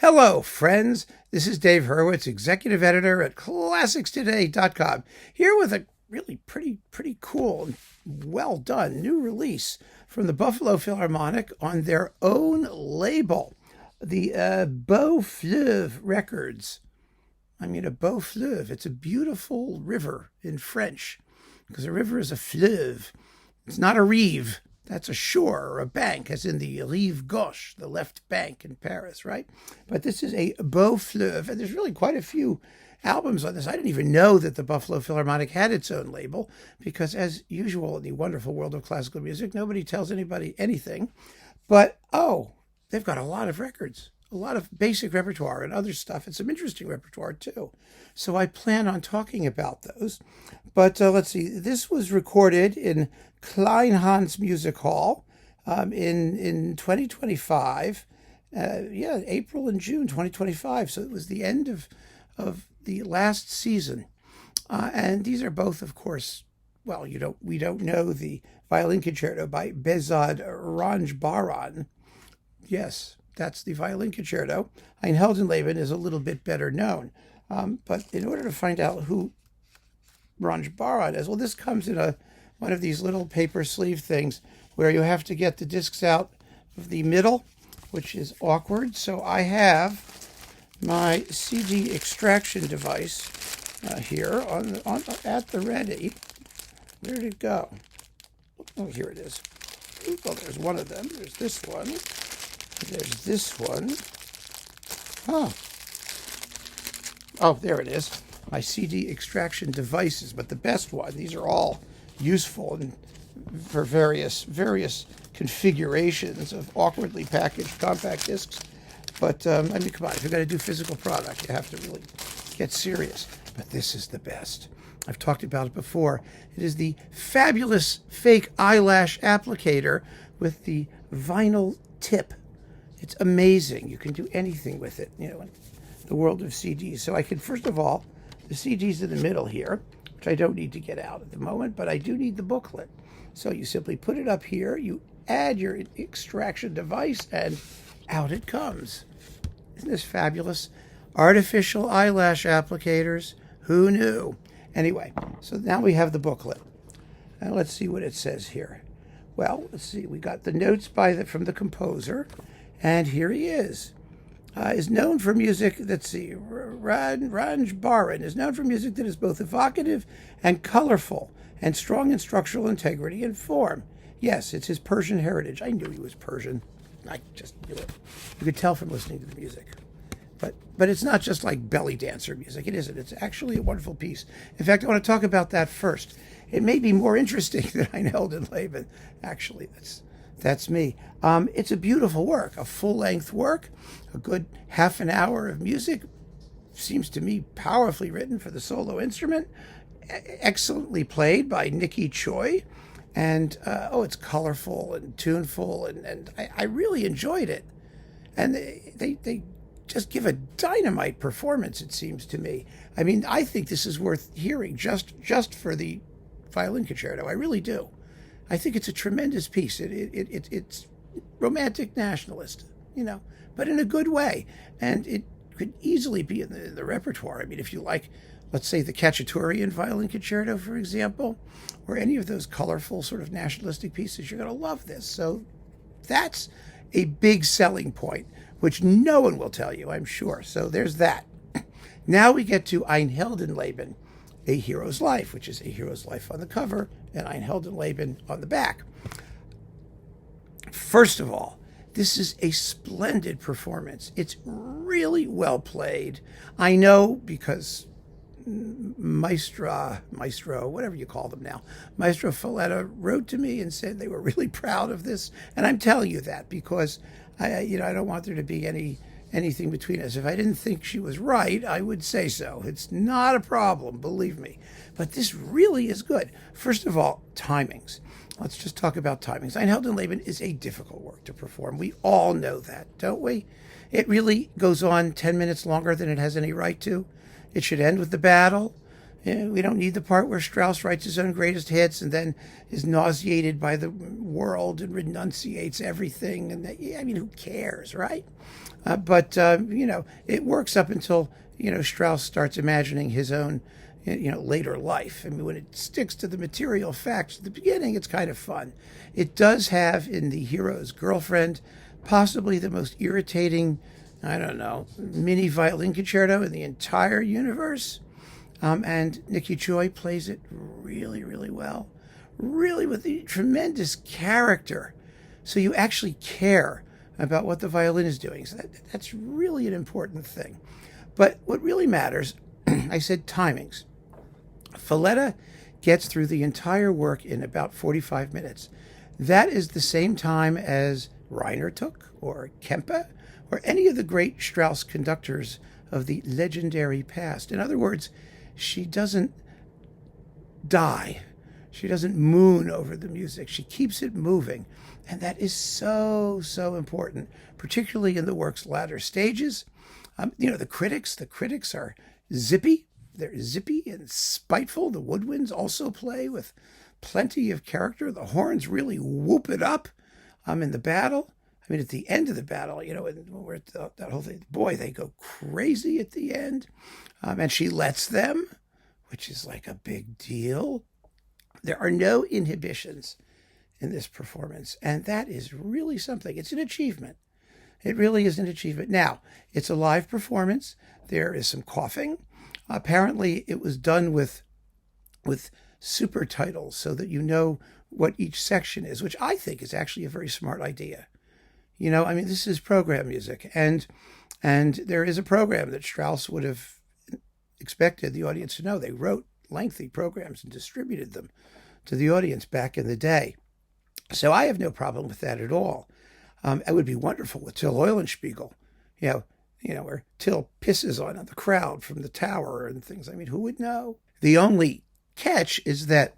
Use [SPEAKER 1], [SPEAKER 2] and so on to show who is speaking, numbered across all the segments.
[SPEAKER 1] Hello, friends. This is Dave Hurwitz, executive editor at ClassicsToday.com, here with a really pretty cool and well done new release from the Buffalo Philharmonic on their own label, the Beau Fleuve Records. I mean, a Beau Fleuve. It's a beautiful river in French, because a river is a fleuve. It's not a rive. That's a shore or a bank, as in the rive gauche, the left bank in Paris, right? But this is a Beau Fleuve, and there's really quite a few albums on this. I didn't even know that the Buffalo Philharmonic had its own label, because as usual in the wonderful world of classical music, nobody tells anybody anything. But, they've got a lot of records, a lot of basic repertoire and other stuff, and some interesting repertoire too. So I plan on talking about those. But let's see, this was recorded in Kleinhans Music Hall in 2025. April and June 2025. So it was the end of the last season. And these are both, of course, we don't know the Violin Concerto by Behzad Ranjbaran. Yes, that's the Violin Concerto. Ein Heldenleben is a little bit better known. But in order to find out who Ranjbaran is, this comes in one of these little paper sleeve things where you have to get the discs out of the middle, which is awkward. So I have my CD extraction device here at the ready. Where did it go? Oh, here it is. Well, there's one of them. There's this one. There's this one. Oh, there it is. My CD extraction devices, but the best one. These are all useful and for various configurations of awkwardly packaged compact discs. But come on, if you're going to do physical product, you have to really get serious. But this is the best. I've talked about it before. It is the fabulous fake eyelash applicator with the vinyl tip. It's amazing. You can do anything with it, in the world of CDs. So I can, first of all, the CD's in the middle here, which I don't need to get out at the moment, but I do need the booklet. So you simply put it up here, you add your extraction device, and out it comes. Isn't this fabulous? Artificial eyelash applicators. Who knew? Anyway, so now we have the booklet. And let's see what it says here. Well, let's see. We got the notes from the composer, and here he is. Is known for music, Ranjbaran is known for music that is both evocative and colorful and strong in structural integrity and form. Yes, it's his Persian heritage. I knew he was Persian. I just knew it. You could tell from listening to the music. But it's not just like belly dancer music. It isn't. It's actually a wonderful piece. In fact, I want to talk about that first. It may be more interesting than Ein Heldenleben. Actually, that's me. It's a beautiful work, a full-length work, a good half an hour of music. Seems to me powerfully written for the solo instrument. Excellently played by Nikki Chooi. And, it's colorful and tuneful, and I really enjoyed it. And they just give a dynamite performance, it seems to me. I mean, I think this is worth hearing just for the Violin Concerto. I really do. I think it's a tremendous piece. It's romantic nationalist, but in a good way. And it could easily be in the repertoire. I mean, if you like, let's say, the Cacciatorian Violin Concerto, for example, or any of those colorful sort of nationalistic pieces, you're going to love this. So that's a big selling point, which no one will tell you, I'm sure. So there's that. Now we get to Ein Heldenleben, A Hero's Life, which is A Hero's Life on the cover and Ein Heldenleben on the back. First of all, this is a splendid performance. It's really well played. I know because Maestro, whatever you call them now, Maestro Falletta wrote to me and said they were really proud of this. And I'm telling you that because I don't want there to be anything between us. If I didn't think she was right, I would say so. It's not a problem, believe me. But this really is good. First of all, timings. Let's just talk about timings. Ein Heldenleben is a difficult work to perform. We all know that, don't we? It really goes on 10 minutes longer than it has any right to. It should end with the battle. We don't need the part where Strauss writes his own greatest hits and then is nauseated by the world and renunciates everything. And I mean, who cares, right? But it works up until, Strauss starts imagining his own, later life. I mean, when it sticks to the material facts at the beginning, it's kind of fun. It does have in The Hero's Girlfriend possibly the most irritating, I don't know, mini violin concerto in the entire universe. And Nikki Chooi plays it really, really well. Really with a tremendous character. So you actually care about what the violin is doing. So that's really an important thing. But what really matters, I said timings. Falletta gets through the entire work in about 45 minutes. That is the same time as Reiner took, or Kempe, or any of the great Strauss conductors of the legendary past. In other words, she doesn't die. She doesn't moon over the music. She keeps it moving. And that is so, so important, particularly in the work's latter stages. The critics are zippy. They're zippy and spiteful. The woodwinds also play with plenty of character. The horns really whoop it up in the battle. I mean, at the end of the battle, when we're at that whole thing, boy, they go crazy at the end. And she lets them, which is like a big deal. There are no inhibitions in this performance. And that is really something. It's an achievement. It really is an achievement. Now, it's a live performance. There is some coughing. Apparently, it was done with super titles so that you know what each section is, which I think is actually a very smart idea. This is program music, and there is a program that Strauss would have expected the audience to know. They wrote lengthy programs and distributed them to the audience back in the day. So I have no problem with that at all. It would be wonderful with Till Eulenspiegel, where Till pisses on the crowd from the tower and things. I mean, who would know? The only catch is that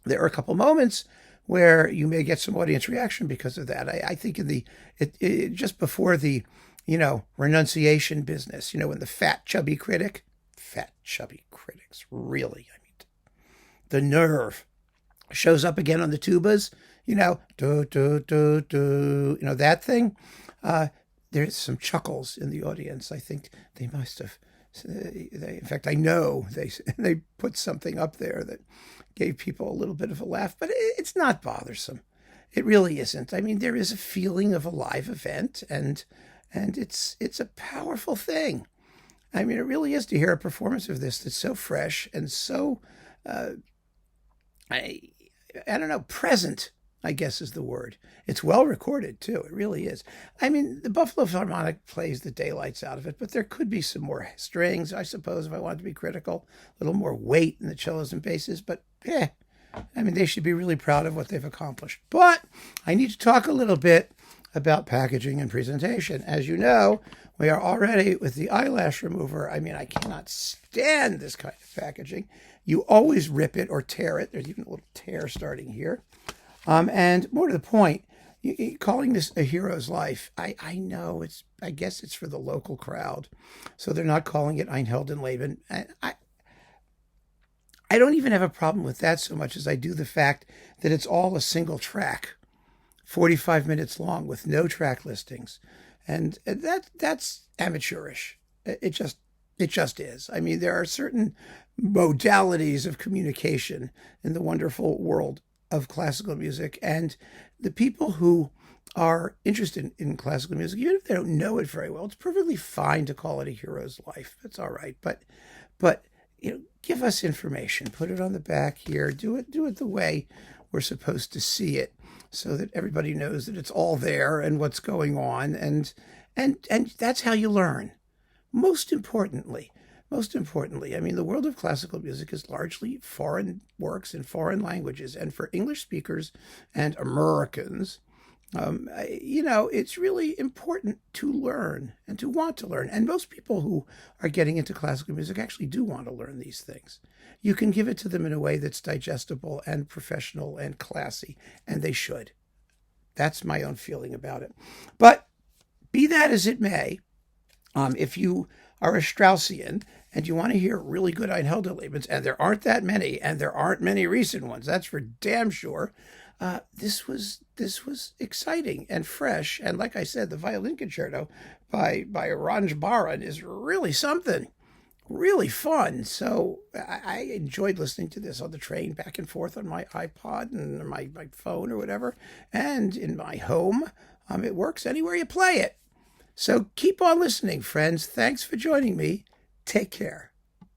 [SPEAKER 1] there are a couple moments where you may get some audience reaction because of that. I think in just before the, renunciation business, when the fat chubby critics, really, the nerve shows up again on the tubas, that thing. There's some chuckles in the audience. I think they must have. In fact, I know they put something up there that gave people a little bit of a laugh, but it's not bothersome. It really isn't. I mean, there is a feeling of a live event, and it's a powerful thing. I mean, it really is to hear a performance of this that's so fresh and so, I don't know, present, I guess is the word. It's well recorded, too. It really is. I mean, the Buffalo Philharmonic plays the daylights out of it, but there could be some more strings, I suppose, if I wanted to be critical. A little more weight in the cellos and basses, but they should be really proud of what they've accomplished. But I need to talk a little bit about packaging and presentation. As you know, we are already with the eyelash remover. I mean, I cannot stand this kind of packaging. You always rip it or tear it. There's even a little tear starting here. And more to the point, calling this A Hero's Life, I know I guess it's for the local crowd. So they're not calling it Ein Heldenleben. I don't even have a problem with that so much as I do the fact that it's all a single track, 45 minutes long with no track listings. And that's amateurish. It just is. I mean, there are certain modalities of communication in the wonderful world of classical music, and the people who are interested in classical music, even if they don't know it very well, it's perfectly fine to call it A Hero's Life. It's all right. But give us information. Put it on the back here. Do it the way we're supposed to see it, so that everybody knows that it's all there and what's going on, and that's how you learn. Most importantly, I mean, the world of classical music is largely foreign works in foreign languages, and for English speakers and Americans, it's really important to learn and to want to learn. And most people who are getting into classical music actually do want to learn these things. You can give it to them in a way that's digestible and professional and classy, and they should. That's my own feeling about it. But be that as it may, If you are a Straussian and you want to hear really good Ein Heldenlebens, and there aren't that many, and there aren't many recent ones, that's for damn sure. This was exciting and fresh, and like I said, the violin concerto by Ranjbaran is really something, really fun. So I enjoyed listening to this on the train back and forth on my iPod and my phone or whatever, and in my home. It works anywhere you play it. So keep on listening, friends. Thanks for joining me. Take care.